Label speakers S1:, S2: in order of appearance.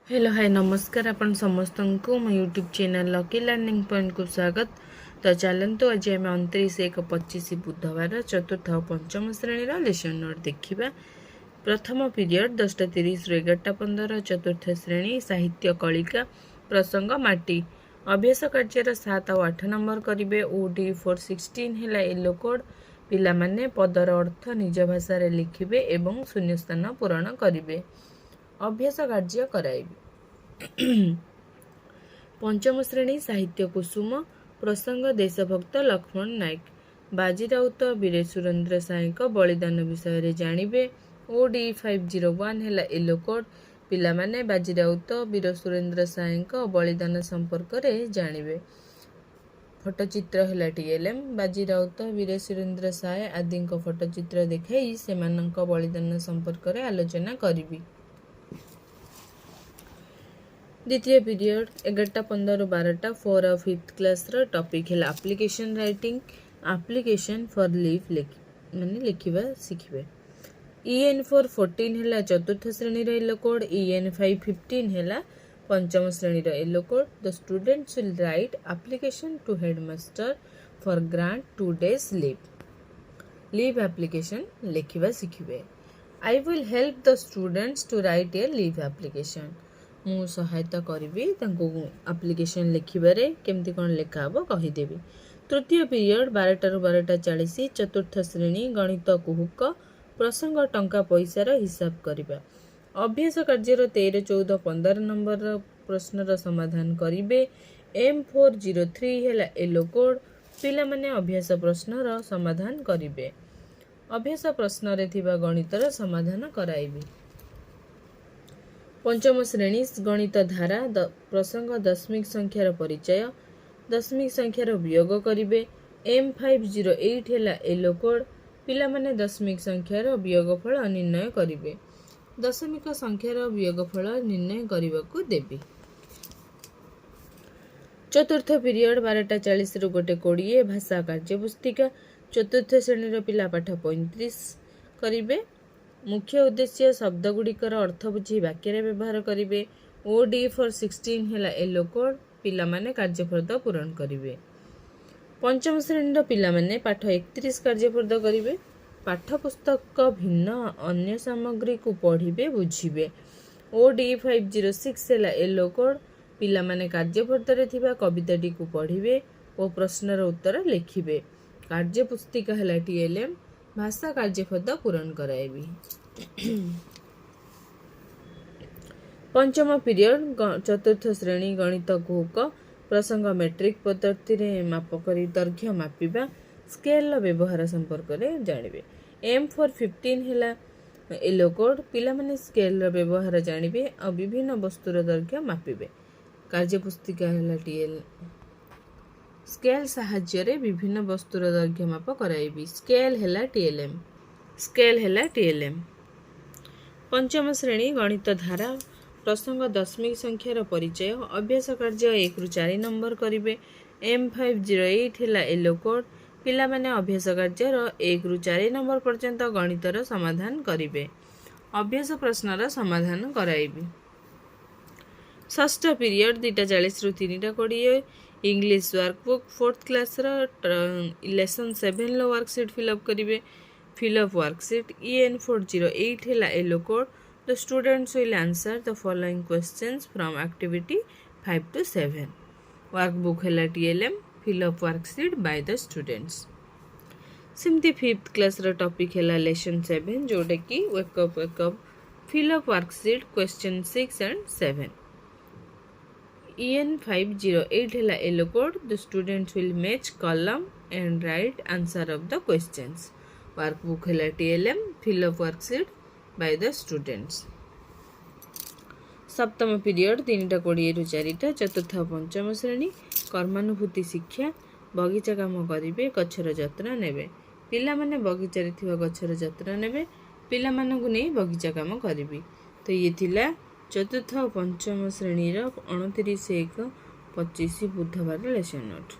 S1: Hello hi नमस्कार आपण समस्त को मो YouTube channel lucky learning point को स्वागत। तो चलतु आज आम 29/1/25 बुधवार चतुर्थ और पंचम श्रेणी लेसन नोट देखा। प्रथम पीरियड 10:30 ରୁ 11:15 चतुर्थ श्रेणी साहित्य कलिका प्रसंग माटी अभ्यास कार्यर 7 और 8 नंबर करेंगे। ओडी 416 है येलो कोड पिला माने पदर अर्थ निज भाषा लिखिबे एवं शून्यस्थान पूरण करेंगे। अभ्यास कार्य कराइबे। पंचम श्रेणी साहित्य कुसुम प्रसंग देशभक्त लक्ष्मण नायक बाजीराउत वीर सुरेंद्र साय बलिदान विषय जानिबे। ओडी 501 है येलो कोड पिला माने बाजीराउत वीर सुरेंद्र साय बलिदान संपर्क में जानिबे। फोटोचित्र है टीएलएम बाजीराउत वीर सुरेंद्र साय आदि फोटोचित्र देखाई सेमानंक बलिदान संपर्क में आलोचना करिबी। द्वितीय पीरियड 11:15 ରୁ 12ଟା 4 और 5th क्लास टॉपिक है application writing application for leave माने लिखिबा शिखिबे। EN 414 है चतुर्थ श्रेणी येलो कोड EN 515 है पंचम श्रेणी yellow code. The students will write application to headmaster for grant 2 days leave application लिखिबा शिखिबे। I will help the students to write a leave application मु सहायता करी एप्लिकेशन लिखिबारे केमती कौन लेखा हम कहीदेवी। तृतीय पीरियड 12टा ରୁ 12:40 चतुर्थ श्रेणी गणित कुहुक प्रसंग टंका पैसार हिसाब करबा। अभ्यास कार्यर 13, 14, 15 नंबर प्रश्नर समाधान करेंगे। M403 है येलो कोड पिला माने अभ्यास प्रश्नर समाधान करेंगे। अभ्यास प्रश्न रे थिबा गणितर समाधान कराइबे। पंचम श्रेणी गणित धारा प्रसंग दशमिक संख्यार परिचय दशमिक संख्यार वियोग करेंगे। M508 है येलो कोड पिला माने दशमिक संख्यार वियोगफल निर्णय करेंगे। दशमिक संख्यार वियोगफल निर्णय करने को देवी। चतुर्थ पीरियड 12:40 ରୁ 1:20 भाषा कार्यपुस्तिका चतुर्थ श्रेणी पिला पाठ 35 करेंगे। मुख्य उद्देश्य शब्दगुड़िकर अर्थ बुझी वाक्य व्यवहार करेंगे। OD 416 है येलो कोड पिला माने कार्यफल पूरण करेंगे। पंचम श्रेणी पिला माने पाठ 31 कार्यफल करेंगे। पाठ्यपुस्तक भिन्न अन्य सामग्री को पढ़िबे बुझिबे। OD 506 है येलो कोड पिला माने कार्यफल थिबा कविताटी को पढ़िबे और प्रश्नर उत्तर लिखिबे। कार्यपुस्तिका है TLM भाषा कार्यपद पूरण कराइबी। पंचम पीरियड चतुर्थ श्रेणी गणित कुहुक प्रसंग मेट्रिक पद्धति रे माप करी दैर्घ्य मापिबा स्केल व्यवहार संपर्क में जानिबे। M415 है येलो कोड पिला माने स्केल व्यवहार जानिबे और विभिन्न वस्तुर दैर्घ्य मापिबे। कार्यपुस्तिका है TL स्केल साहाय्य विभिन्न वस्तुर दैर्घ्य माप कराइबी। स्केल है TLM। पंचम श्रेणी गणित धारा प्रसंग दशमिक संख्यार परिचय अभ्यास कार्य 1 ରୁ 4 नंबर करेंगे। M508 है येलो कोड पिला माने अभ्यास कार्यर 1 ରୁ 4 नंबर पर्यंत गणितर समाधान करेंगे। अभ्यास प्रश्नर समाधान कराइबी। षष्ठ पीरियड 2:40 ରୁ 3:20 English workbook 4th class lesson 7 लो वर्कशीट फिलअप करेंगे। फिलअप वर्कशीट EN 408 है yellow code the students will answer the following questions from activity 5 to 7। Workbook है TLM fill up worksheet by the students. सिमती 5th क्लास टॉपिक है lesson 7 जोटा कि wake up fill up worksheet question 6 and 7। EN 508 है yellow code the students will match column and write answer of the questions. Workbook है TLM fill up worksheet by the students. सप्तम period 3:20 ରୁ 4ଟା चतुर्थ पंचम श्रेणी कर्मानुभूति शिक्षा बगीचा काम करेंगे गछर जत्न नेबे। पिला माने बगीचारे थिबा गछर जत्न नेबे पिला मानकु नै बगीचा काम करेंगे। तो ये थिला चतुर्थ पंचम श्रेणी 29/1/25 बुधवार लेसन नोट।